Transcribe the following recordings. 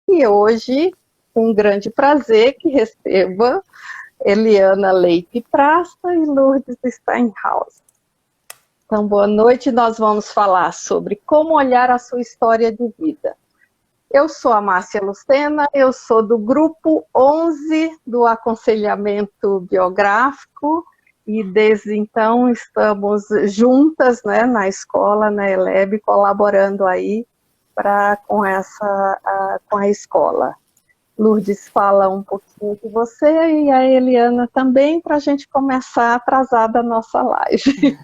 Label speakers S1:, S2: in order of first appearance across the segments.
S1: E hoje, com um grande prazer que receba Eliana Leite Prasta e Lourdes Steinhaus. Então, boa noite, nós vamos falar sobre como olhar a sua história de vida. Eu sou a Márcia Lucena, eu sou do grupo 11 do aconselhamento biográfico e desde então estamos juntas, né, na escola, na ELEB, colaborando aí com a escola. Lourdes fala um pouquinho de você e a Eliana também, para a gente começar atrasada a nossa live.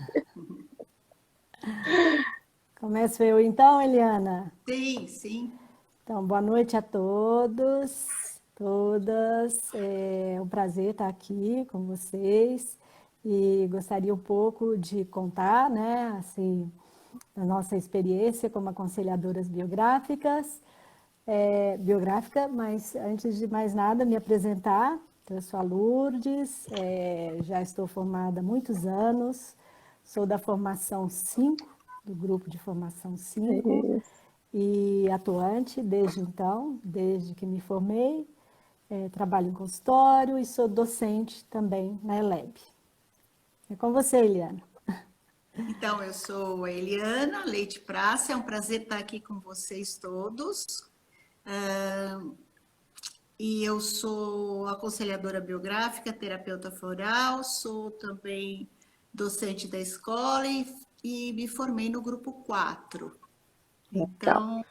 S2: Começo eu então, Eliana?
S3: Sim, sim.
S2: Então, boa noite a todos, todas. É um prazer estar aqui com vocês e gostaria um pouco de contar, né, assim, a nossa experiência como aconselhadoras biográficas, mas antes de mais nada, me apresentar. Eu sou a Lourdes, já estou formada há muitos anos, sou da formação 5, do grupo de formação 5, e atuante desde então, desde que me formei, trabalho em consultório e sou docente também na ELEB. É com você, Eliana.
S3: Então, eu sou a Eliana Leite Praça, é um prazer estar aqui com vocês todos. E eu sou aconselhadora biográfica, terapeuta floral, sou também docente da escola e me formei no grupo 4. Então,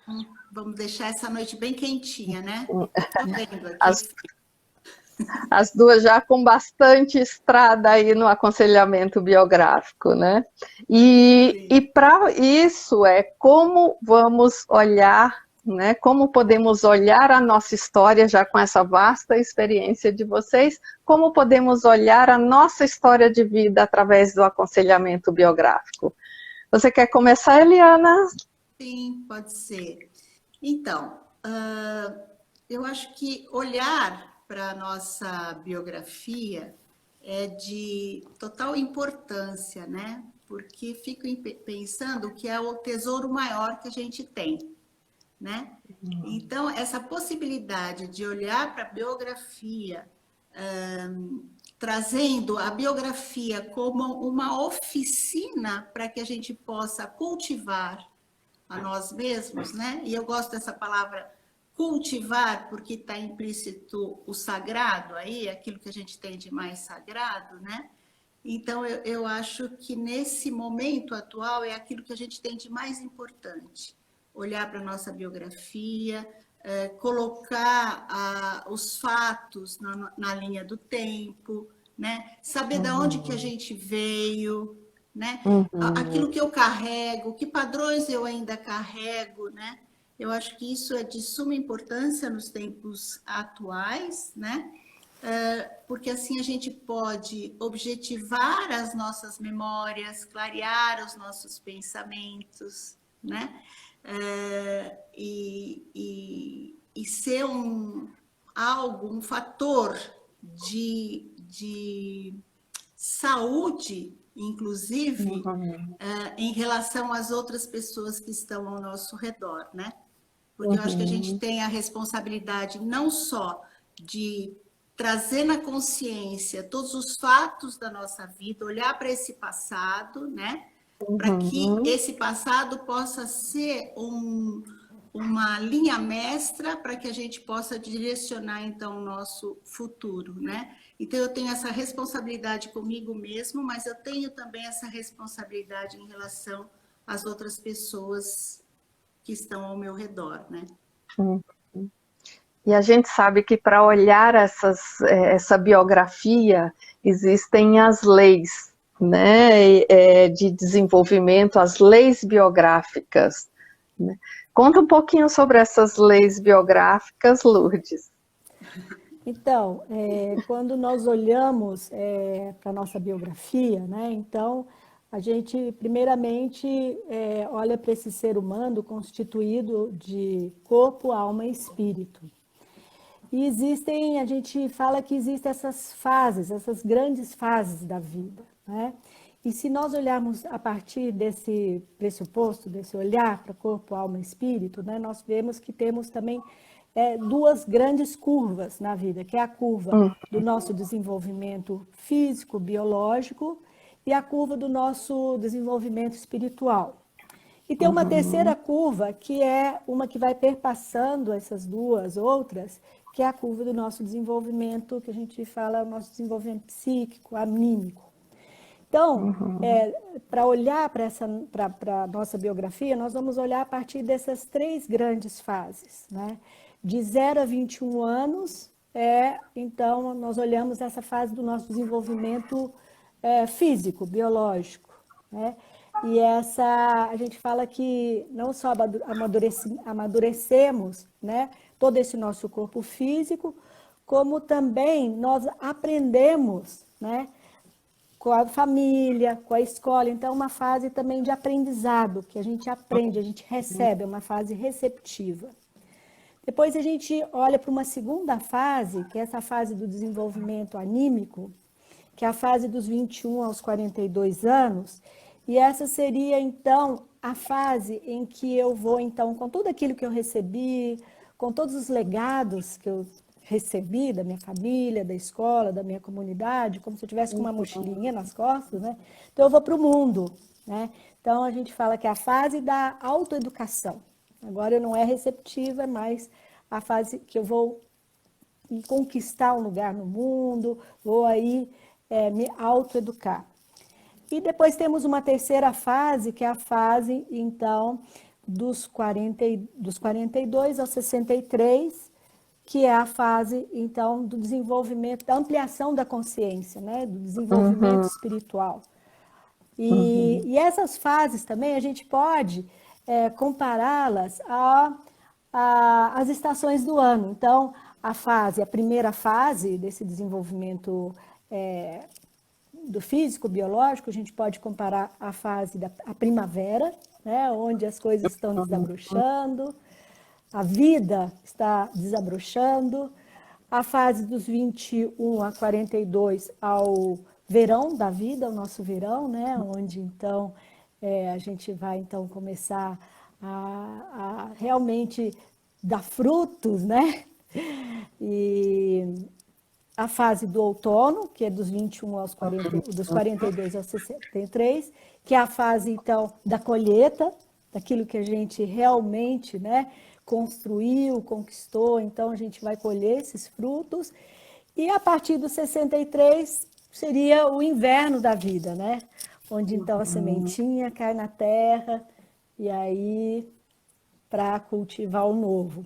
S3: vamos deixar essa noite bem quentinha, né? Estou vendo aqui.
S1: As duas já com bastante estrada aí no aconselhamento biográfico, né? E para isso como vamos olhar, né? Como podemos olhar a nossa história já com essa vasta experiência de vocês, como podemos olhar a nossa história de vida através do aconselhamento biográfico. Você quer começar, Eliana?
S3: Sim, pode ser. Então, eu acho que olhar para a nossa biografia é de total importância, né? Porque fico pensando que é o tesouro maior que a gente tem, né? Então, essa possibilidade de olhar para a biografia, trazendo a biografia como uma oficina para que a gente possa cultivar a nós mesmos, né? E eu gosto dessa palavra cultivar, porque está implícito o sagrado aí, aquilo que a gente tem de mais sagrado, né? Então, eu acho que nesse momento atual é aquilo que a gente tem de mais importante. Olhar para a nossa biografia, colocar os fatos na linha do tempo, né? Saber de onde que a gente veio, né? Aquilo que eu carrego, que padrões eu ainda carrego, né? Eu acho que isso é de suma importância nos tempos atuais, né? Porque assim a gente pode objetivar as nossas memórias, clarear os nossos pensamentos, né? E ser um fator de saúde, inclusive, em relação às outras pessoas que estão ao nosso redor, né? Porque eu acho que a gente tem a responsabilidade não só de trazer na consciência todos os fatos da nossa vida, olhar para esse passado, né? Para que esse passado possa ser uma linha mestra para que a gente possa direcionar, então, o nosso futuro, né? Então, eu tenho essa responsabilidade comigo mesmo, mas eu tenho também essa responsabilidade em relação às outras pessoas que estão ao meu redor, né?
S1: E a gente sabe que para olhar essa biografia existem as leis, né, de desenvolvimento, as leis biográficas, né? Conta um pouquinho sobre essas leis biográficas, Lourdes.
S2: Então, quando nós olhamos para a nossa biografia, né, então a gente primeiramente olha para esse ser humano constituído de corpo, alma e espírito. E a gente fala que existem essas fases, essas grandes fases da vida, né? E se nós olharmos a partir desse pressuposto, desse olhar para corpo, alma e espírito, né, nós vemos que temos também duas grandes curvas na vida, que é a curva do nosso desenvolvimento físico, biológico, e a curva do nosso desenvolvimento espiritual. E tem uma terceira curva, que é uma que vai perpassando essas duas outras, que é a curva do nosso desenvolvimento, que a gente fala, o nosso desenvolvimento psíquico, anímico. Então, para olhar para a nossa biografia, nós vamos olhar a partir dessas três grandes fases, né? De 0 a 21 anos, então, nós olhamos essa fase do nosso desenvolvimento físico, biológico, né? E a gente fala que não só amadurecemos, né, todo esse nosso corpo físico, como também nós aprendemos, né, com a família, com a escola. Então, uma fase também de aprendizado, que a gente aprende, a gente recebe, é uma fase receptiva. Depois a gente olha para uma segunda fase, que é essa fase do desenvolvimento anímico, que é a fase dos 21 aos 42 anos, e essa seria, então, a fase em que eu vou, então, com tudo aquilo que eu recebi, com todos os legados que eu recebi da minha família, da escola, da minha comunidade, como se eu tivesse com uma mochilinha nas costas, né? Então, eu vou para o mundo, né? Então, a gente fala que é a fase da autoeducação. Agora, não é receptiva, é mais a fase que eu vou conquistar um lugar no mundo, vou aí me autoeducar. E depois temos uma terceira fase, que é a fase, então, dos 42 aos 63, que é a fase, então, do desenvolvimento, da ampliação da consciência, né? Do desenvolvimento espiritual. E essas fases também a gente pode compará-las às estações do ano. Então, a primeira fase desse desenvolvimento do físico, biológico, a gente pode comparar a fase da primavera, né, onde as coisas estão desabrochando, a vida está desabrochando, a fase dos 21 a 42 ao verão da vida, o nosso verão, né, onde então a gente vai então começar a realmente dar frutos, né? E a fase do outono, que é dos 21 aos 40, dos 42 aos 63, que é a fase, então, da colheita, daquilo que a gente realmente, né, construiu, conquistou, então a gente vai colher esses frutos. E a partir dos 63 seria o inverno da vida, né? Onde então a sementinha cai na terra e aí para cultivar o novo.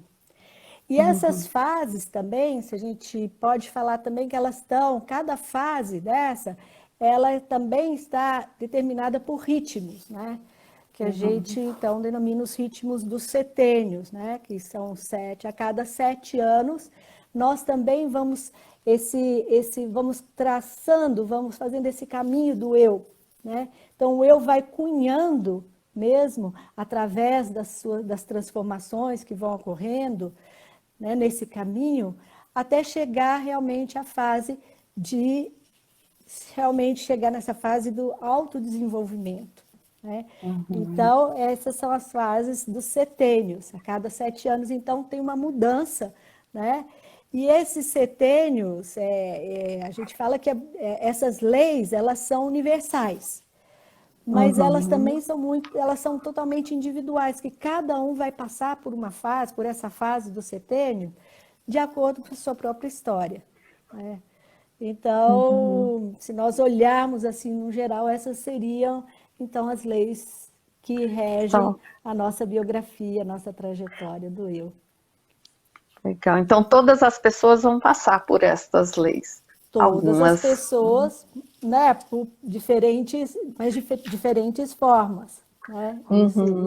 S2: E essas fases também, se a gente pode falar também que elas estão, cada fase dessa, ela também está determinada por ritmos, né? Que a gente, então, denomina os ritmos dos setênios, né? Que são 7. A cada 7 anos, nós também vamos, vamos traçando, vamos fazendo esse caminho do eu, né? Então, o eu vai cunhando mesmo, através das transformações que vão ocorrendo, né, nesse caminho, até chegar realmente à fase de realmente chegar nessa fase do autodesenvolvimento, né? Então, essas são as fases dos setênios. A cada 7 anos, então, tem uma mudança, né? E esses setênios, a gente fala que essas leis, elas são universais, mas elas também elas são totalmente individuais, que cada um vai passar por uma fase, por essa fase do setênio, de acordo com a sua própria história, né? Então, se nós olharmos assim, no geral, essas seriam, então, as leis que regem a nossa biografia, a nossa trajetória do eu.
S1: Legal. Então, todas as pessoas vão passar por estas leis.
S2: Todas as pessoas, né, por diferentes formas, né?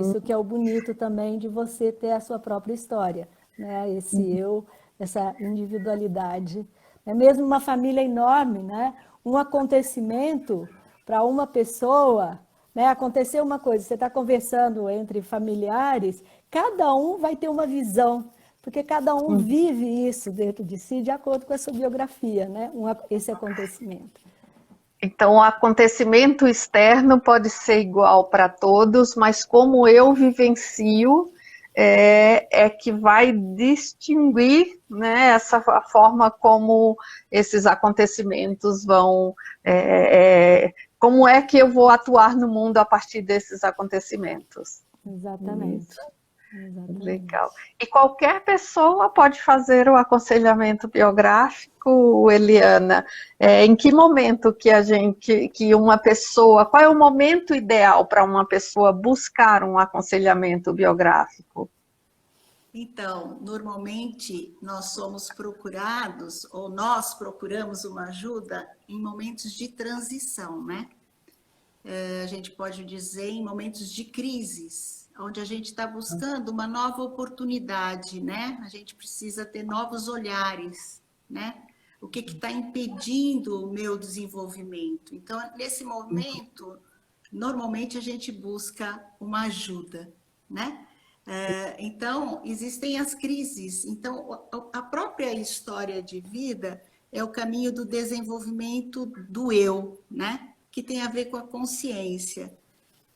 S2: Isso que é o bonito também de você ter a sua própria história, né? Esse eu, essa individualidade. É mesmo uma família enorme, né? Um acontecimento para uma pessoa, né? Aconteceu uma coisa, você está conversando entre familiares, cada um vai ter uma visão, porque cada um vive isso dentro de si de acordo com a sua biografia, né? Esse acontecimento.
S1: Então, o acontecimento externo pode ser igual para todos, mas como eu vivencio é que vai distinguir, né, a forma como esses acontecimentos vão... como é que eu vou atuar no mundo a partir desses acontecimentos.
S2: Exatamente.
S1: Isso.
S2: Exatamente.
S1: Legal. E qualquer pessoa pode fazer o aconselhamento biográfico, Eliana? Em que momento que uma pessoa, qual é o momento ideal para uma pessoa buscar um aconselhamento biográfico?
S3: Então, normalmente nós somos procurados, ou nós procuramos uma ajuda em momentos de transição, né? A gente pode dizer em momentos de crises, onde a gente está buscando uma nova oportunidade, né? A gente precisa ter novos olhares, né? O que está impedindo o meu desenvolvimento? Então, nesse momento, normalmente a gente busca uma ajuda, né? Então, existem as crises. Então, a própria história de vida é o caminho do desenvolvimento do eu, né? Que tem a ver com a consciência.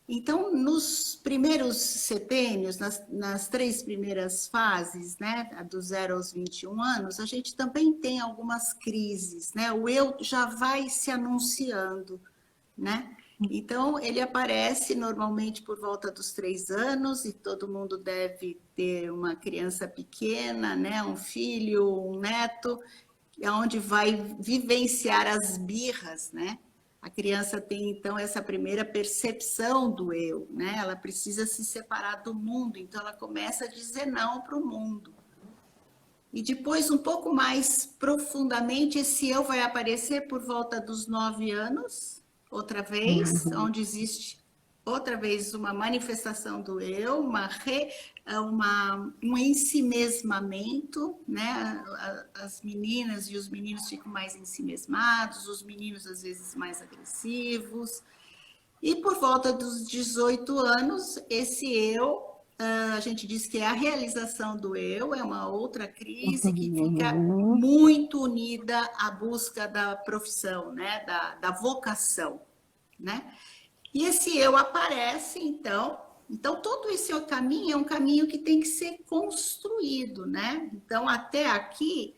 S3: Então, nos primeiros setênios, nas 3 primeiras fases, né, do 0 aos 21 anos, a gente também tem algumas crises, né? O eu já vai se anunciando, né? Então, ele aparece normalmente por volta dos 3 anos, e todo mundo deve ter uma criança pequena, né? Um filho, um neto, onde vai vivenciar as birras, né? A criança tem, então, essa primeira percepção do eu, né? Ela precisa se separar do mundo, então ela começa a dizer não para o mundo. E depois, um pouco mais profundamente, esse eu vai aparecer por volta dos 9 anos, outra vez, onde existe outra vez uma manifestação do eu, um ensimesmamento, né? As meninas e os meninos ficam mais ensimesmados, os meninos às vezes mais agressivos. E por volta dos 18 anos, esse eu, a gente diz que é a realização do eu, é uma outra crise que fica muito unida à busca da profissão, né? Da vocação, né? E esse eu aparece, então todo esse caminho é um caminho que tem que ser construído, né? Então, até aqui,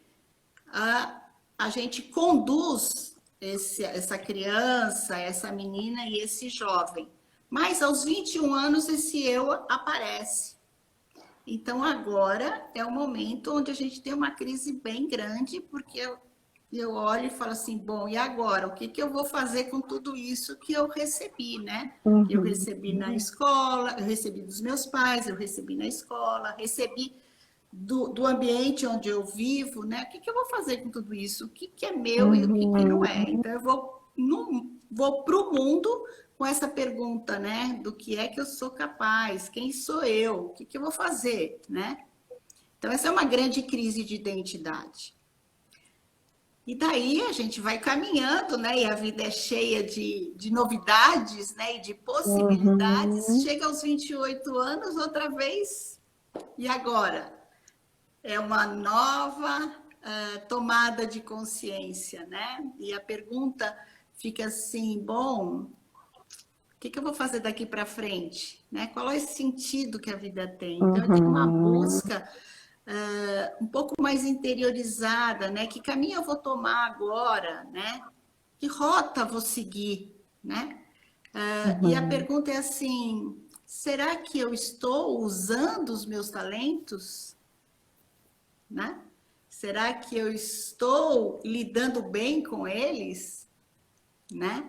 S3: a gente conduz essa criança, essa menina e esse jovem. Mas aos 21 anos, esse eu aparece. Então, agora é o momento onde a gente tem uma crise bem grande, porque eu olho e falo assim, bom, e agora? O que eu vou fazer com tudo isso que eu recebi, né? Eu recebi na escola, eu recebi dos meus pais, eu recebi na escola, recebi do ambiente onde eu vivo, né? O que eu vou fazer com tudo isso? O que é meu e o que não é? Então, eu vou para o mundo com essa pergunta, né? Do que é que eu sou capaz? Quem sou eu? O que eu vou fazer, né? Então, essa é uma grande crise de identidade. E daí a gente vai caminhando, né? E a vida é cheia de novidades, né? E de possibilidades. Chega aos 28 anos, outra vez, e agora? É uma nova tomada de consciência, né? E a pergunta fica assim, bom, o que eu vou fazer daqui para frente? Né? Qual é o sentido que a vida tem? Então, eu tenho uma busca um pouco mais interiorizada, né? Que caminho eu vou tomar agora, né? Que rota vou seguir, né? E a pergunta é assim, será que eu estou usando os meus talentos? Né? Será que eu estou lidando bem com eles? Né?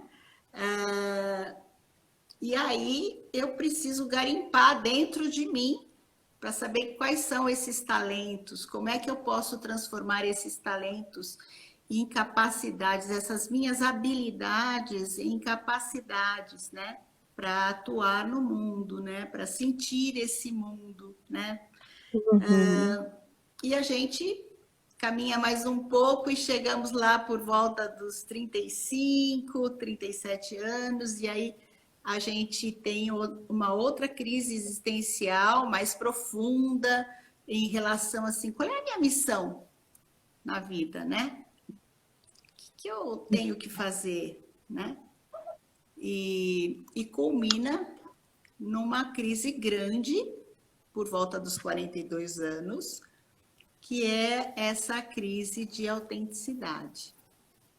S3: E aí eu preciso garimpar dentro de mim para saber quais são esses talentos, como é que eu posso transformar esses talentos em capacidades, essas minhas habilidades em capacidades, né? Para atuar no mundo, né? Para sentir esse mundo, né? E a gente caminha mais um pouco e chegamos lá por volta dos 35, 37 anos, e aí a gente tem uma outra crise existencial mais profunda em relação assim, qual é a minha missão na vida, né? O que eu tenho que fazer, né? E culmina numa crise grande por volta dos 42 anos, que é essa crise de autenticidade,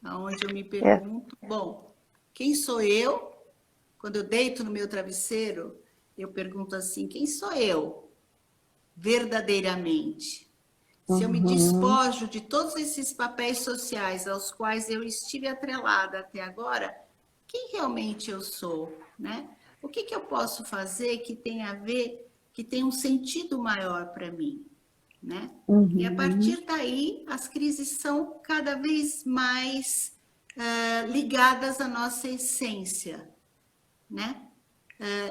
S3: onde eu me pergunto, bom, quem sou eu? Quando eu deito no meu travesseiro, eu pergunto assim, quem sou eu verdadeiramente? Se eu me despojo de todos esses papéis sociais aos quais eu estive atrelada até agora, quem realmente eu sou, né? O que eu posso fazer que tenha a ver, que tenha um sentido maior para mim, né? E a partir daí, as crises são cada vez mais ligadas à nossa essência, né?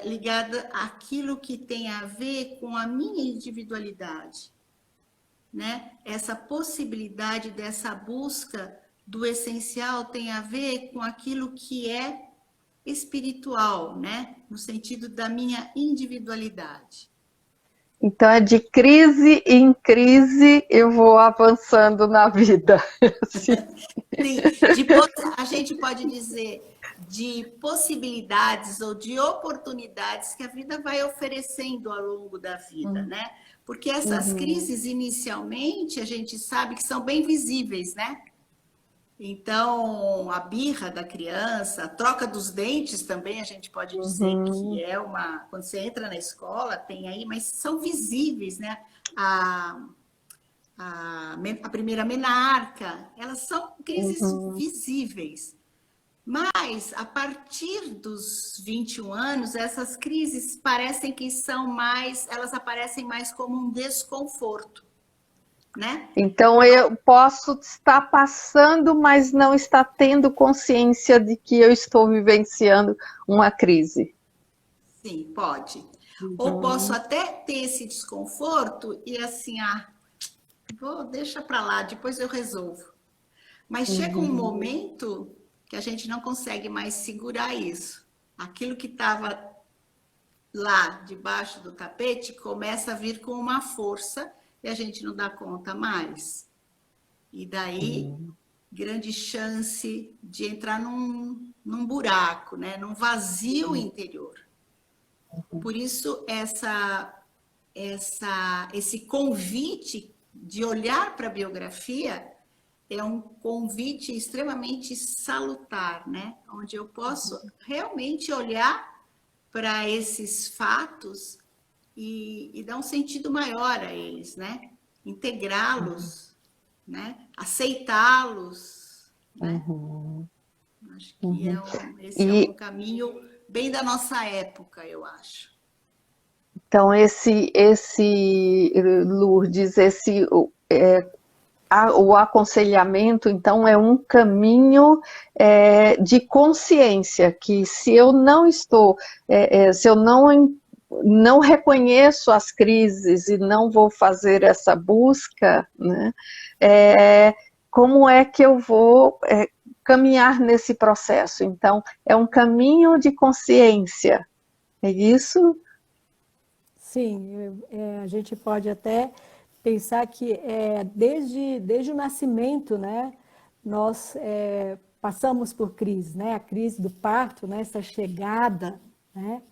S3: Ligada àquilo que tem a ver com a minha individualidade, né? Essa possibilidade dessa busca do essencial tem a ver com aquilo que é espiritual, né? No sentido da minha individualidade.
S1: Então, é de crise em crise eu vou avançando na vida.
S3: Sim, a gente pode dizer de possibilidades ou de oportunidades que a vida vai oferecendo ao longo da vida, né? Porque essas crises, inicialmente, a gente sabe que são bem visíveis, né? Então, a birra da criança, a troca dos dentes também, a gente pode dizer que é uma... Quando você entra na escola, tem aí, mas são visíveis, né? A primeira menarca, elas são crises visíveis. Mas, a partir dos 21 anos, essas crises parecem que são mais... Elas aparecem mais como um desconforto, né?
S1: Então, eu posso estar passando, mas não estar tendo consciência de que eu estou vivenciando uma crise.
S3: Sim, pode. Ou posso até ter esse desconforto e assim, deixa para lá, depois eu resolvo. Mas chega um momento que a gente não consegue mais segurar isso. Aquilo que estava lá debaixo do tapete começa a vir com uma força e a gente não dá conta mais. E daí, grande chance de entrar num buraco, né? Num vazio interior. Por isso, esse convite de olhar para a biografia é um convite extremamente salutar, né? Onde eu posso realmente olhar para esses fatos e dar um sentido maior a eles, né? Integrá-los, né? Aceitá-los, né? Acho que esse é um caminho bem da nossa época, eu acho.
S1: Então, Lourdes, o aconselhamento, então, é um caminho de consciência, que se eu não estou, se eu não reconheço as crises e não vou fazer essa busca, né, como é que eu vou caminhar nesse processo? Então, é um caminho de consciência, é isso?
S2: Sim, a gente pode até pensar que desde o nascimento, né, nós passamos por crise, né, a crise do parto, né, essa chegada, né,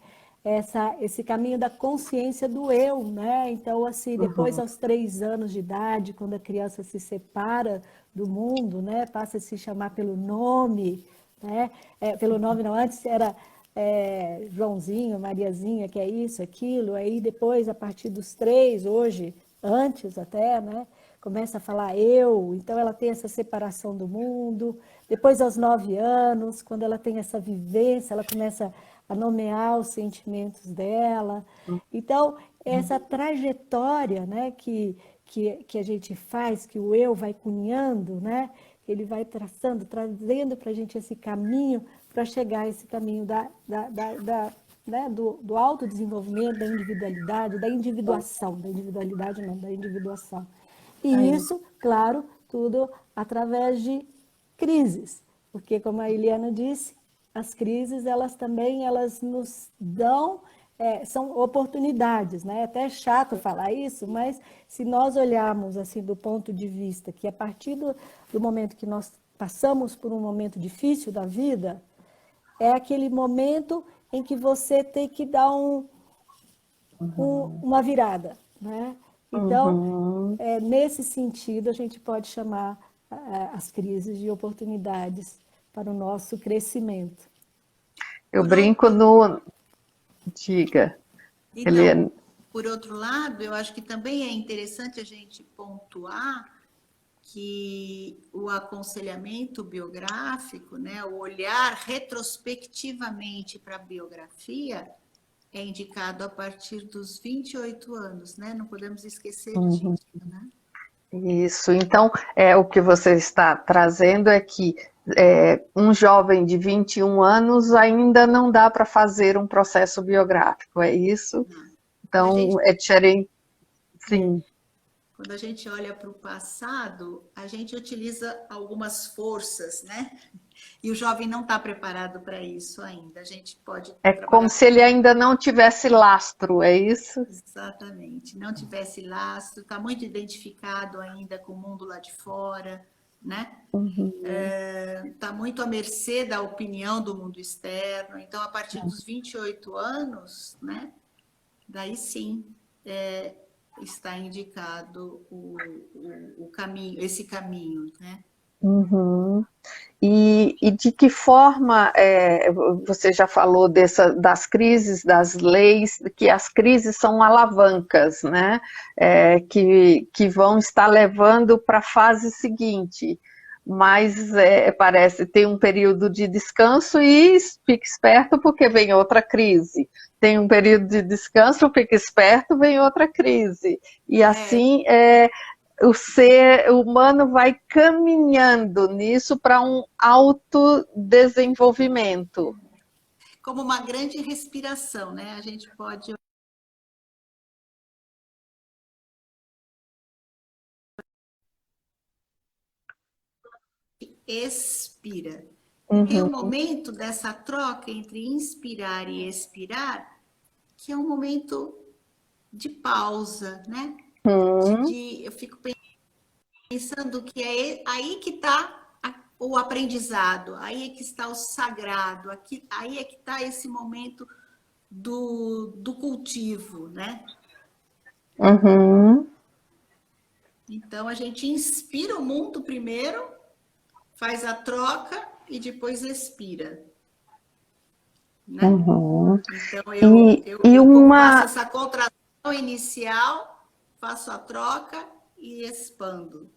S2: esse caminho da consciência do eu, né, então assim, depois aos 3 anos de idade, quando a criança se separa do mundo, né, passa a se chamar pelo nome, né, pelo nome não, antes era Joãozinho, Mariazinha, que é isso, aquilo, aí depois, a partir dos 3, hoje, antes até, né, começa a falar eu, então ela tem essa separação do mundo, depois aos 9 anos, quando ela tem essa vivência, ela começa a nomear os sentimentos dela, então essa trajetória, né, que a gente faz, que o eu vai cunhando, né, ele vai traçando, trazendo para a gente esse caminho para chegar a esse caminho né, do autodesenvolvimento, da individualidade, da individuação, da individualidade não, da individuação. E isso, claro, tudo através de crises, porque como a Eliana disse, as crises, elas nos dão, são oportunidades, né? É até chato falar isso, mas se nós olharmos assim do ponto de vista que a partir do momento que nós passamos por um momento difícil da vida, é aquele momento em que você tem que dar uma virada, né? Então, nesse sentido, a gente pode chamar as crises de oportunidades para o nosso crescimento.
S1: Eu brinco no... Diga, Helena.
S3: Então, por outro lado, eu acho que também é interessante a gente pontuar que o aconselhamento biográfico, né, o olhar retrospectivamente para a biografia, é indicado a partir dos 28 anos, né? Não podemos esquecer disso, né?
S1: Isso, então, o que você está trazendo é que um jovem de 21 anos ainda não dá para fazer um processo biográfico, é isso? Então, é diferente, sim.
S3: Quando a gente olha para o passado, a gente utiliza algumas forças, né? E o jovem não está preparado para isso ainda. A gente pode
S1: Como se ele ainda não tivesse lastro, é isso?
S3: Exatamente. Não tivesse lastro, está muito identificado ainda com o mundo lá de fora, né? Está muito à mercê da opinião do mundo externo. Então, a partir dos 28 anos, né? Daí sim, está indicado o caminho, esse caminho, né?
S1: E de que forma, você já falou das crises, das leis, que as crises são alavancas, né? Que vão estar levando para a fase seguinte, mas parece ter um período de descanso e fique esperto porque vem outra crise. Tem um período de descanso, fique esperto, vem outra crise. E assim o ser humano vai caminhando nisso para um autodesenvolvimento.
S3: Como uma grande respiração, né? A gente pode expira. Tem um momento dessa troca entre inspirar e expirar, que é um momento de pausa, né? Eu fico pensando que é aí que está o aprendizado, aí é que está o sagrado, aí é que está esse momento do cultivo, né? Então, a gente inspira o mundo primeiro, faz a troca e depois expira. Né? Então, eu faço essa contração inicial, faço a troca e expando.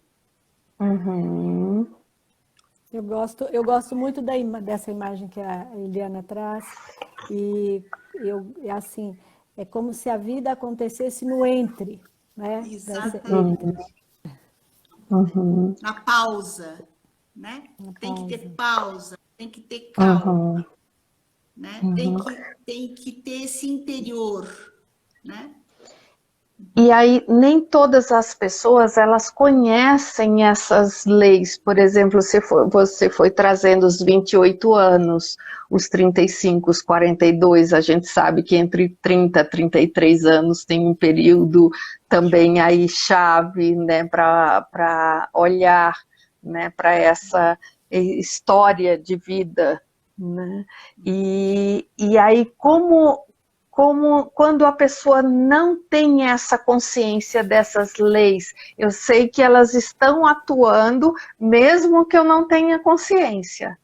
S2: Eu gosto muito dessa imagem que a Eliana traz, e assim, é como se a vida acontecesse no entre, né?
S3: Exatamente. Na pausa, né? Tem que ter pausa, tem que ter calma, né? Tem que ter esse interior, né?
S1: E aí, nem todas as pessoas, elas conhecem essas leis. Por exemplo, você foi trazendo os 28 anos, os 35, os 42, a gente sabe que entre 30 e 33 anos tem um período também aí chave, né, para olhar, né, para essa história de vida, né? E aí, quando a pessoa não tem essa consciência dessas leis, eu sei que elas estão atuando, mesmo que eu não tenha consciência.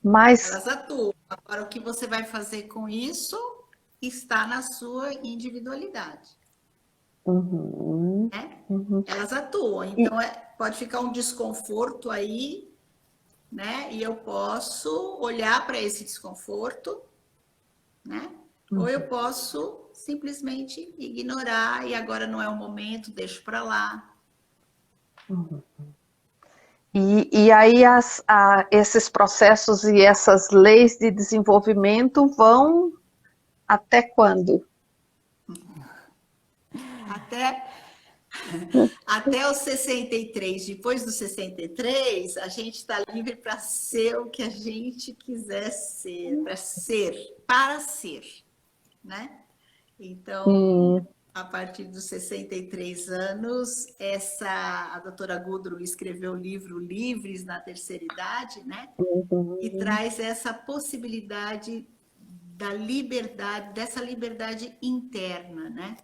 S1: Mas
S3: elas atuam. Agora, o que você vai fazer com isso está na sua individualidade. Né? Elas atuam. Então, pode ficar um desconforto aí, né? E eu posso olhar para esse desconforto, né? Ou eu posso simplesmente ignorar e agora não é o momento, deixo para lá.
S1: E aí esses processos e essas leis de desenvolvimento vão até quando?
S3: Até os 63. Depois dos 63, a gente está livre para ser o que a gente quiser ser, para ser, né? Então, a partir dos 63 anos, a doutora Gudrun escreveu o livro Livres na Terceira Idade, né? E traz essa possibilidade da liberdade, dessa liberdade interna, né?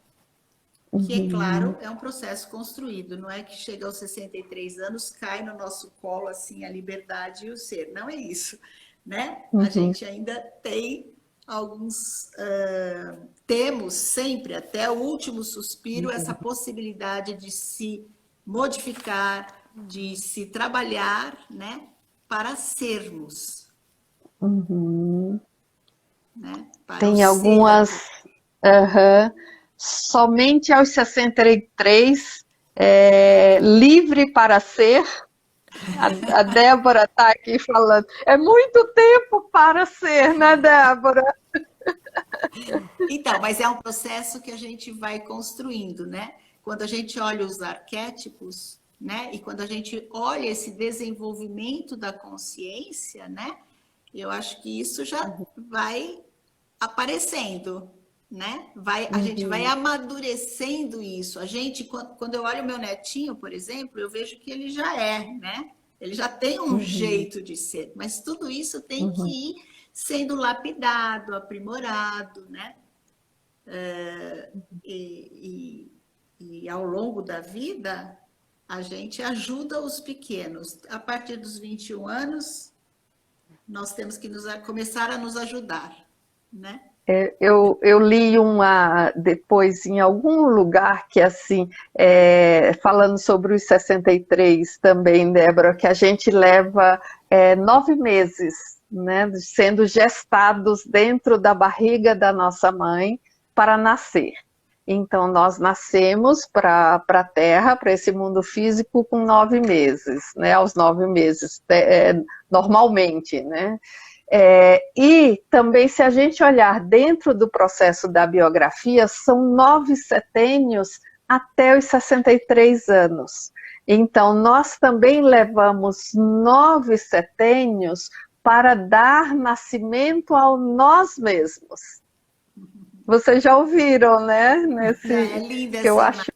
S3: Que, é claro, é um processo construído, não é que chega aos 63 anos, cai no nosso colo, assim, a liberdade e o ser. Não é isso, né? A gente ainda tem alguns... temos sempre, até o último suspiro, essa possibilidade de se modificar, de se trabalhar, né? Para sermos. Né? Para
S1: Tem
S3: o
S1: algumas...
S3: ser.
S1: Somente aos 63, livre para ser. A Débora está aqui falando. É muito tempo para ser, né, Débora?
S3: Então, mas é um processo que a gente vai construindo, né? Quando a gente olha os arquétipos, né? E quando a gente olha esse desenvolvimento da consciência, né? Eu acho que isso já vai aparecendo, né? A gente vai amadurecendo isso. A gente, quando eu olho o meu netinho, por exemplo, eu vejo que ele já é, né? Ele já tem um jeito de ser, mas tudo isso tem que ir sendo lapidado, aprimorado, né? E ao longo da vida, a gente ajuda os pequenos. A partir dos 21 anos, nós temos que começar a nos ajudar, né?
S1: Eu li depois em algum lugar que assim, falando sobre os 63 também, Débora, que a gente leva 9 meses, né, sendo gestados dentro da barriga da nossa mãe para nascer. Então, nós nascemos para a Terra, para esse mundo físico, com 9 meses, né, aos 9 meses, normalmente, né? E também, se a gente olhar dentro do processo da biografia, são 9 setênios até os 63 anos. Então, nós também levamos 9 setênios para dar nascimento a nós mesmos. Vocês já ouviram, né?
S3: É linda
S1: que
S3: essa imagem.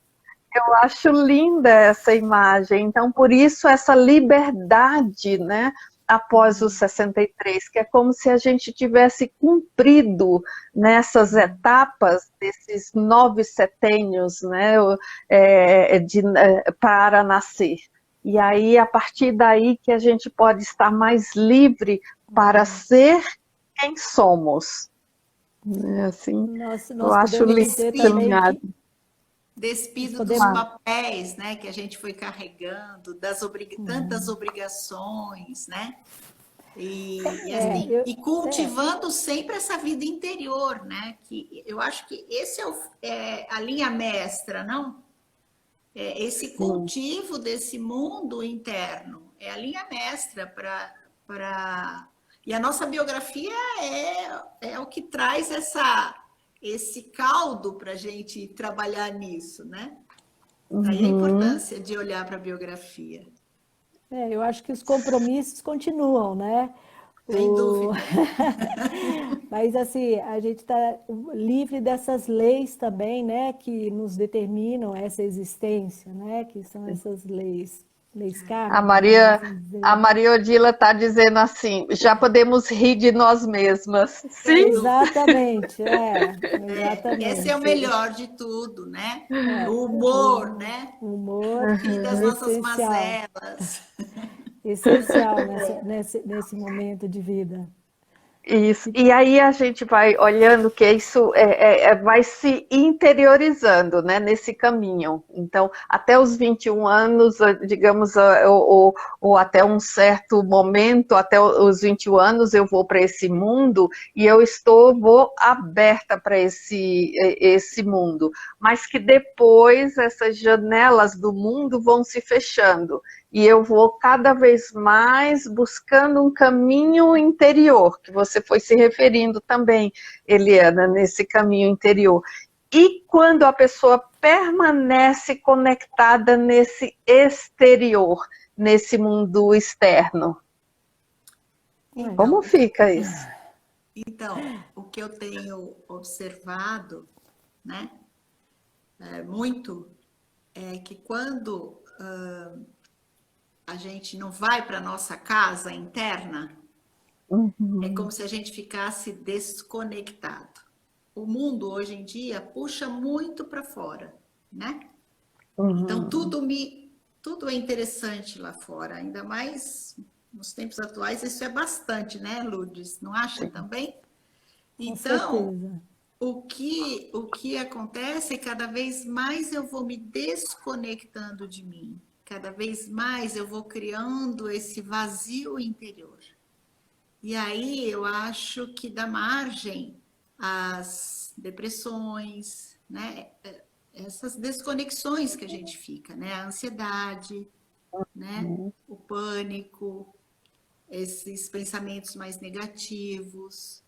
S1: eu acho linda essa imagem. Então, por isso, essa liberdade, né? Após os 63, que é como se a gente tivesse cumprido nessas etapas desses 9 setênios, né, para nascer. E aí, a partir daí que a gente pode estar mais livre para ser quem somos. Assim,
S2: Nós
S1: eu acho
S2: podemos
S1: lindo.
S2: dizer também que...
S3: Despido dos papéis, né, que a gente foi carregando, tantas obrigações, né? E cultivando sempre essa vida interior, né? Que eu acho que esse é a linha mestra, não? Esse cultivo desse mundo interno é a linha mestra para... E a nossa biografia é o que traz esse caldo para a gente trabalhar nisso, né? Daí a importância de olhar para a biografia.
S2: Eu acho que os compromissos continuam, né?
S3: Sem dúvida.
S2: Mas, assim, a gente está livre dessas leis também, né? Que nos determinam essa existência, né? Que são essas leis kármicas.
S1: A Maria Odila está dizendo assim, já podemos rir de nós mesmas. Sim.
S2: Exatamente, exatamente.
S3: Esse é o melhor de tudo, né? O humor, né?
S2: O humor
S3: Rir das nossas
S2: essencial.
S3: mazelas.
S2: Essencial nesse momento de vida.
S1: Isso. E aí a gente vai olhando que isso vai se interiorizando, né, nesse caminho. Então, até os 21 anos, digamos, ou até um certo momento, até os 21 anos, eu vou para esse mundo e vou aberta para esse mundo. Mas que depois essas janelas do mundo vão se fechando. E eu vou cada vez mais buscando um caminho interior, que você foi se referindo também, Eliana, nesse caminho interior. E quando a pessoa permanece conectada nesse exterior, nesse mundo externo? Então, como fica isso?
S3: Então, o que eu tenho observado, né, muito, é que quando... a gente não vai para a nossa casa interna, É como se a gente ficasse desconectado. O mundo hoje em dia puxa muito para fora, né? Então tudo é interessante lá fora, ainda mais nos tempos atuais, isso é bastante, né, Lourdes? Não acha também?
S2: Com
S3: Então,
S2: certeza.
S3: o que acontece é que cada vez mais eu vou me desconectando de mim, cada vez mais eu vou criando esse vazio interior. E aí eu acho que dá margem às depressões, né? Essas desconexões que a gente fica, né? A ansiedade, né? O pânico, esses pensamentos mais negativos,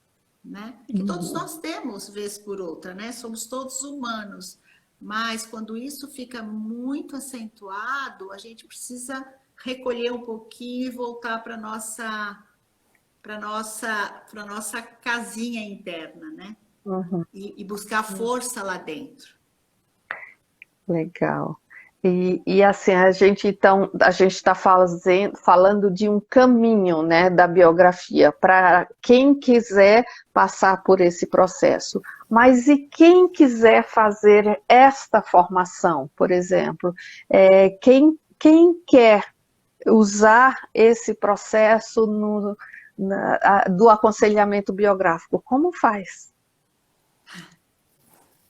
S3: né? Que todos nós temos, vez por outra, né? Somos todos humanos, mas quando isso fica muito acentuado, a gente precisa recolher um pouquinho e voltar para nossa casinha interna, né? E buscar força lá dentro.
S1: Legal. E assim, a gente está falando de um caminho, né, da biografia, para quem quiser passar por esse processo. Mas e quem quiser fazer esta formação, por exemplo? Quem quer usar esse processo do aconselhamento biográfico, como faz?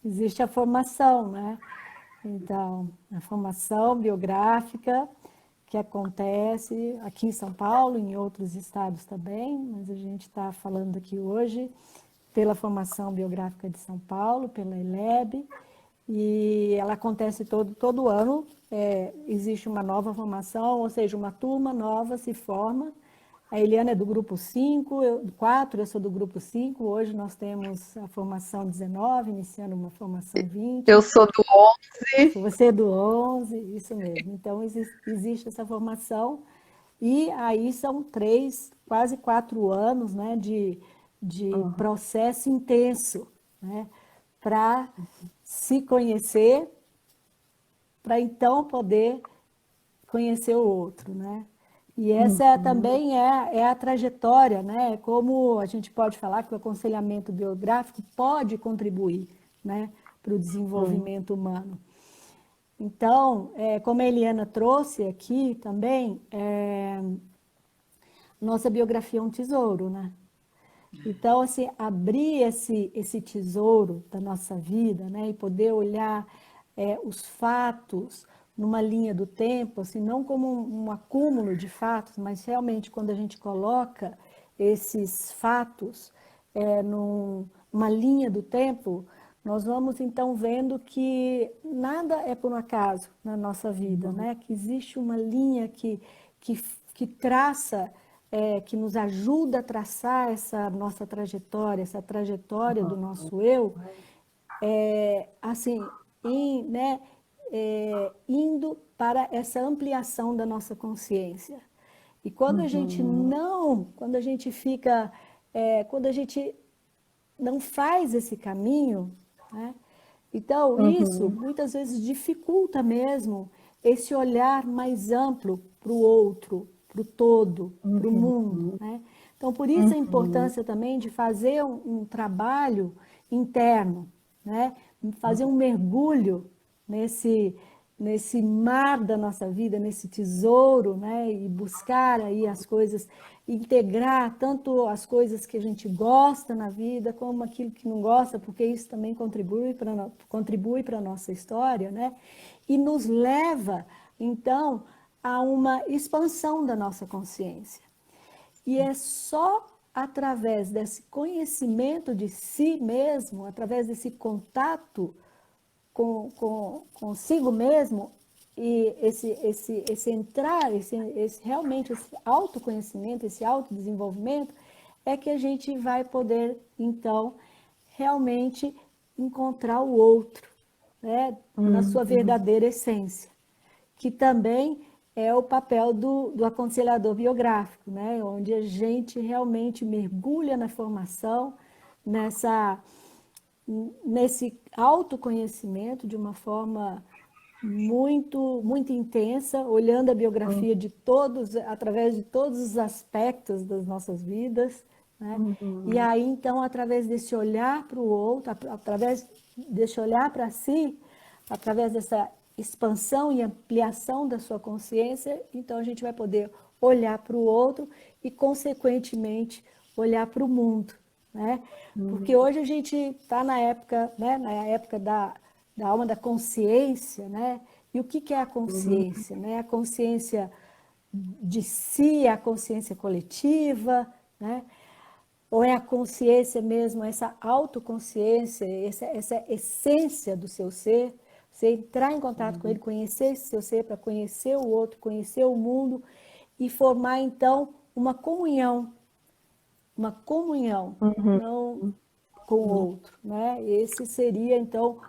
S2: Existe a formação, né? Então, a formação biográfica que acontece aqui em São Paulo, em outros estados também, mas a gente está falando aqui hoje pela formação biográfica de São Paulo, pela ILEB, e ela acontece todo ano, existe uma nova formação, ou seja, uma turma nova se forma. A Eliana é do grupo 5, 4, eu sou do grupo 5. Hoje nós temos a formação 19, iniciando uma formação 20.
S1: Eu sou do 11.
S2: Você é do 11, isso mesmo. Então, existe essa formação. E aí são 3, quase 4 anos, né, de processo intenso, né, para se conhecer, para então poder conhecer o outro, né? E essa também é a trajetória, né? Como a gente pode falar que o aconselhamento biográfico pode contribuir, né, para o desenvolvimento humano. Então, como a Eliana trouxe aqui também, nossa biografia é um tesouro, né? Então, assim, abrir esse tesouro da nossa vida, né, e poder olhar os fatos numa linha do tempo, assim, não como um acúmulo de fatos, mas realmente quando a gente coloca esses fatos numa linha do tempo, nós vamos então vendo que nada é por um acaso na nossa vida, né? Que existe uma linha que traça, que nos ajuda a traçar essa nossa trajetória, essa trajetória do nosso eu, assim, né, indo para essa ampliação da nossa consciência. E quando a gente quando a gente fica, quando a gente não faz esse caminho, né? Então, isso muitas vezes dificulta mesmo esse olhar mais amplo para o outro, para o todo, para o mundo, né? Então, por isso a importância também de fazer um trabalho interno, né? Fazer um mergulho nesse mar da nossa vida, nesse tesouro, né? E buscar aí as coisas, integrar tanto as coisas que a gente gosta na vida, como aquilo que não gosta, porque isso também contribui para a nossa história, né? E nos leva, então, a uma expansão da nossa consciência. E é só através desse conhecimento de si mesmo, através desse contato consigo mesmo, e realmente esse autoconhecimento, esse autodesenvolvimento, é que a gente vai poder, então, realmente encontrar o outro, né, na sua verdadeira essência, que também é o papel do aconselhador biográfico, né, onde a gente realmente mergulha na formação, nesse autoconhecimento de uma forma muito intensa, olhando a biografia de todos, através de todos os aspectos das nossas vidas, né? E aí, então, através desse olhar para o outro, através desse olhar para si, através dessa expansão e ampliação da sua consciência, então a gente vai poder olhar para o outro e, consequentemente, olhar para o mundo, né? Porque hoje a gente está na época, né, da alma da consciência, né? E o que é a consciência, né? A consciência de si, a consciência coletiva, né? Ou é a consciência mesmo, essa autoconsciência, essa essência do seu ser, você entrar em contato com ele, conhecer esse seu ser para conhecer o outro, conhecer o mundo e formar, então, uma comunhão não com o outro, né? Esse seria, então,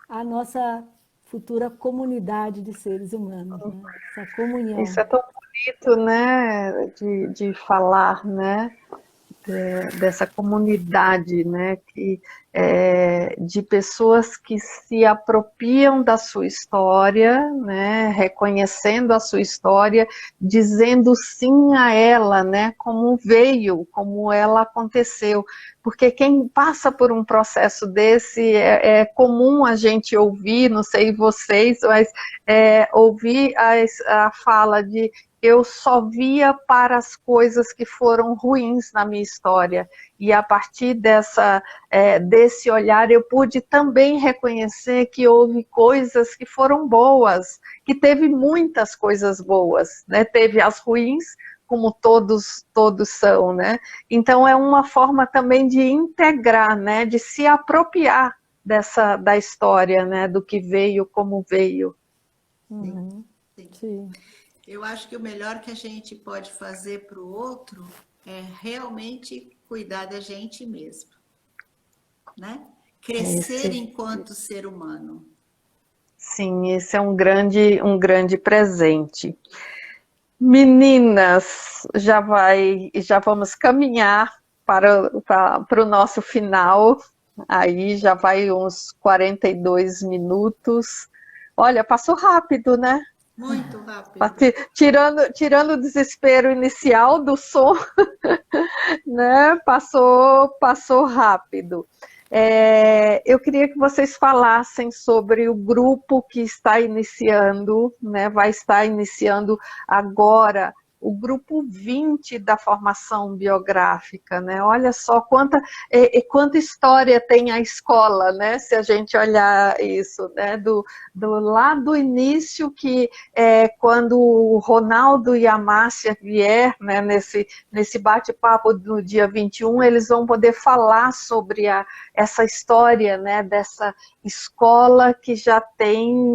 S2: a nossa futura comunidade de seres humanos, né? Essa comunhão.
S1: Isso é tão bonito, né, de falar, né, dessa comunidade, né, de pessoas que se apropriam da sua história, né, reconhecendo a sua história, dizendo sim a ela, né, como veio, como ela aconteceu, porque quem passa por um processo desse é comum a gente ouvir, não sei vocês, mas ouvir a fala de eu só via para as coisas que foram ruins na minha história. E a partir desse olhar eu pude também reconhecer que houve coisas que foram boas, que teve muitas coisas boas, né? Teve as ruins, como todos são, né? Então é uma forma também de integrar, né? De se apropriar da história, né? Do que veio, como veio.
S2: Sim.
S3: Eu acho que o melhor que a gente pode fazer para o outro é realmente cuidar da gente mesmo, né? Crescer enquanto ser humano.
S1: Sim, esse é um grande presente. Meninas, já vamos caminhar para o nosso final. Aí já vai uns 42 minutos. Olha, passou rápido, né?
S3: Muito rápido.
S1: Tirando o desespero inicial do som, né? Passou rápido. Eu queria que vocês falassem sobre o grupo que está iniciando, né? Vai estar iniciando agora o grupo 20 da formação biográfica, né? Olha só quanta história tem a escola, né? Se a gente olhar isso, né? Lá do início, que quando o Ronaldo e a Márcia vier, né? Nesse bate-papo do dia 21, eles vão poder falar sobre essa história, né? Dessa escola que já tem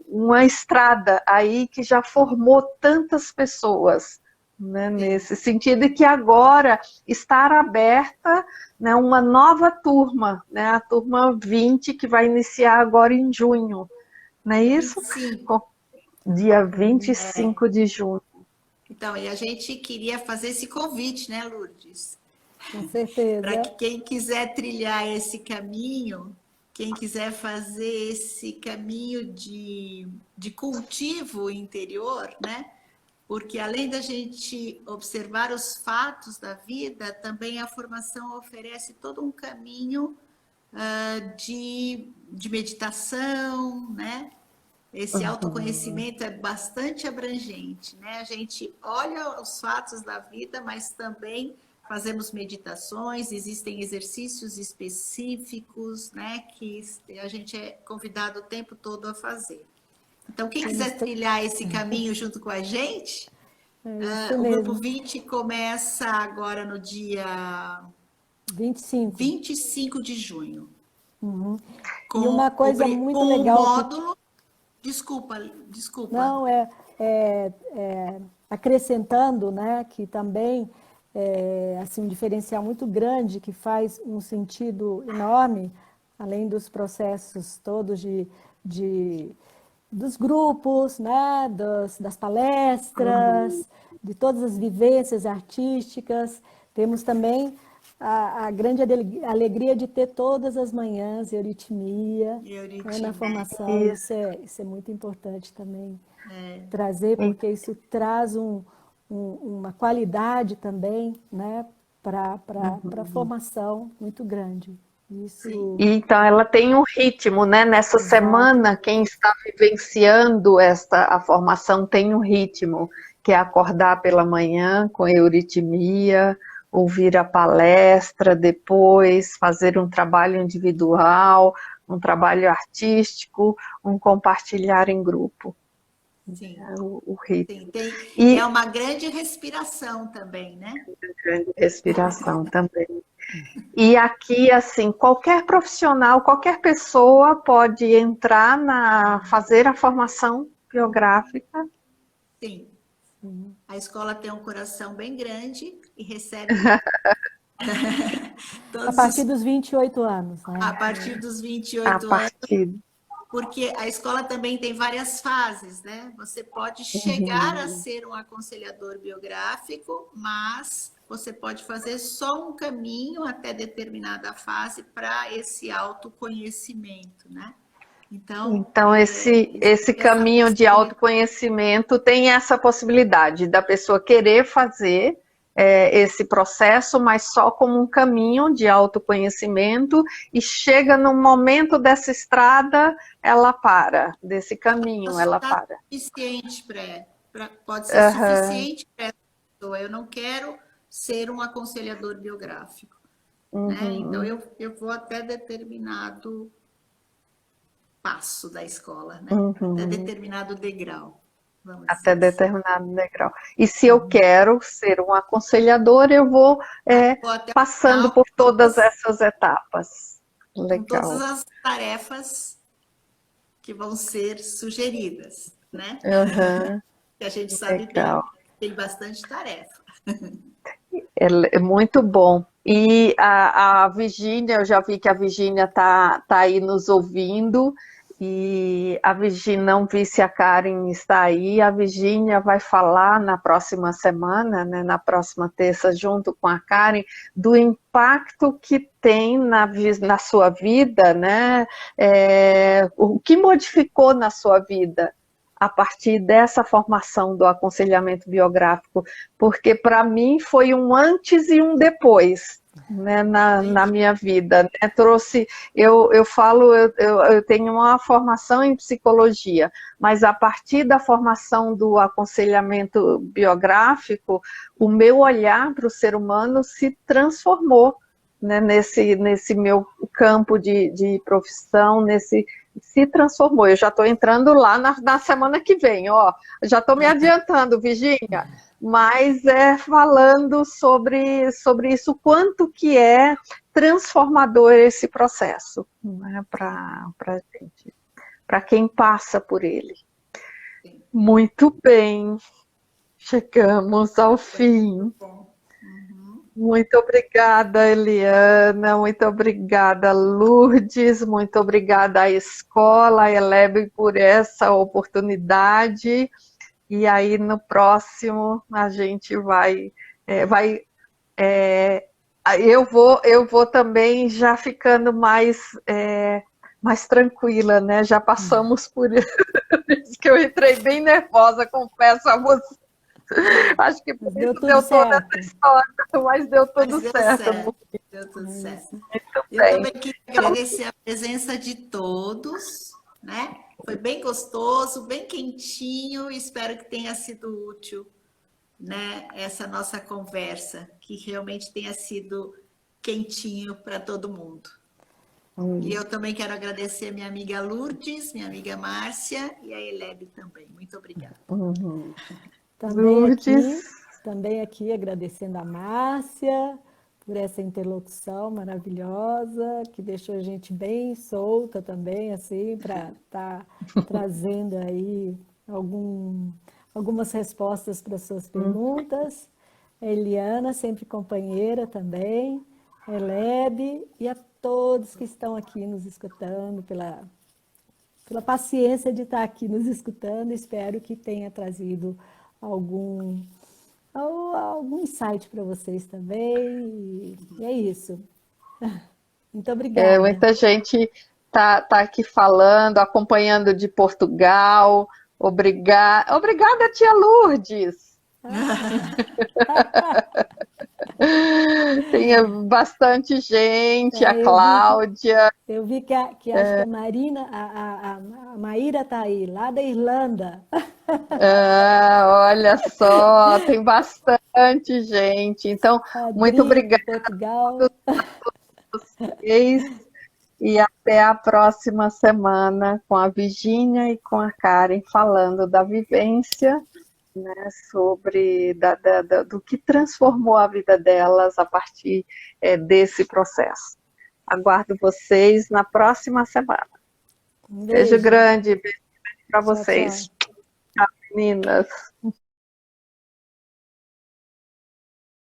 S1: uma estrada aí que já formou tantas pessoas, né, nesse sentido, e que agora estar aberta, né, uma nova turma, né, a turma 20, que vai iniciar agora em junho, não é isso?
S3: 25.
S1: Dia 25 de junho.
S3: Então, e a gente queria fazer esse convite, né, Lourdes?
S2: Com certeza.
S3: Para que quem quiser trilhar esse caminho, quem quiser fazer esse caminho de cultivo interior, né? Porque além da gente observar os fatos da vida, também a formação oferece todo um caminho de meditação, né? Esse autoconhecimento é bastante abrangente, né? A gente olha os fatos da vida, mas também fazemos meditações, existem exercícios específicos, né, que a gente é convidado o tempo todo a fazer. Então, quem quiser trilhar esse caminho junto com a gente, o grupo 20 começa agora no dia 25 de junho.
S2: E uma coisa muito legal...
S3: Com o módulo... Desculpa.
S2: Não, acrescentando, né, que também assim, um diferencial muito grande, que faz um sentido enorme, além dos processos todos dos grupos, né, das palestras, de todas as vivências artísticas. Temos também a grande alegria de ter todas as manhãs euritmia, né, na formação. Isso é muito importante também trazer, porque isso traz uma qualidade também, né, para a formação muito grande. Isso...
S1: Então, ela tem um ritmo, né? Nessa
S2: Exato.
S1: semana, quem está vivenciando a formação tem um ritmo, que é acordar pela manhã com euritmia, ouvir a palestra, depois fazer um trabalho individual, um trabalho artístico, um compartilhar em grupo.
S3: Sim.
S1: É o ritmo.
S3: Sim, é uma grande respiração também, né?
S1: Grande respiração também. E aqui, assim, qualquer profissional, qualquer pessoa pode entrar fazer a formação biográfica.
S3: Sim. A escola tem um coração bem grande e recebe
S2: a partir dos 28 anos, né?
S3: A partir dos 28 anos, porque a escola também tem várias fases, né? Você pode chegar a ser um aconselhador biográfico, mas você pode fazer só um caminho até determinada fase para esse autoconhecimento, né?
S1: Então esse caminho de autoconhecimento tem essa possibilidade da pessoa querer fazer esse processo, mas só como um caminho de autoconhecimento, e chega no momento dessa estrada, ela para, desse caminho, ela para.
S3: Suficiente pode ser suficiente para essa pessoa. Eu não quero ser um aconselhador biográfico. Né? Então, eu vou até determinado passo da escola, né? Até determinado degrau.
S1: Até determinado degrau. E se eu quero ser um aconselhador, eu vou passando por todas essas etapas. Legal.
S3: Com todas as tarefas que vão ser sugeridas, né? Que a gente sabe que tem bastante tarefa.
S1: É muito bom. E a Virgínia, eu já vi que a Virgínia tá aí nos ouvindo, e a Virgínia, não vi se a Karen está aí, a Virgínia vai falar na próxima semana, né, na próxima terça, junto com a Karen, do impacto que tem na sua vida, né, o que modificou na sua vida a partir dessa formação do aconselhamento biográfico, porque para mim foi um antes e um depois, né, na minha vida, né? Trouxe, eu tenho uma formação em psicologia, mas a partir da formação do aconselhamento biográfico, o meu olhar para o ser humano se transformou, né, nesse meu campo de profissão, se transformou. Eu já estou entrando lá na semana que vem, ó. Já estou me adiantando, Virgínia, mas falando sobre isso, quanto que é transformador esse processo, né, para a gente, para quem passa por ele. Muito bem, chegamos ao fim. Muito obrigada, Eliana, muito obrigada, Lourdes, muito obrigada à escola, à Elebe, por essa oportunidade. E aí, no próximo, a gente eu vou também já ficando mais tranquila, né? Já passamos por isso, que eu entrei bem nervosa, confesso a você. Acho que por isso deu toda essa história, mas deu tudo certo.
S3: Deu tudo certo. Eu também queria agradecer a presença de todos, né? Foi bem gostoso, bem quentinho, e espero que tenha sido útil, né, essa nossa conversa, que realmente tenha sido quentinho para todo mundo. E eu também quero agradecer a minha amiga Lourdes, minha amiga Márcia e a Elebe também. Muito obrigada.
S2: Também aqui agradecendo a Márcia por essa interlocução maravilhosa, que deixou a gente bem solta também, assim, para estar trazendo aí algumas respostas para suas perguntas. A Eliana, sempre companheira também, a Elebe, e a todos que estão aqui nos escutando, pela paciência de estar aqui nos escutando. Espero que tenha trazido algum algum insight para vocês também. E é isso. Muito obrigada.
S1: Muita gente tá aqui falando, acompanhando de Portugal. Obrigada, tia Lourdes. Tem bastante gente, a Cláudia.
S2: Eu vi que acho que a Marina, a Maíra está aí, lá da Irlanda.
S1: Olha só, tem bastante gente. Então, muito obrigada a vocês e até a próxima semana com a Virgínia e com a Karen falando da vivência, né, sobre do que transformou a vida delas a partir desse processo. Aguardo vocês na próxima semana. Beijo grande para vocês. Tchau, meninas.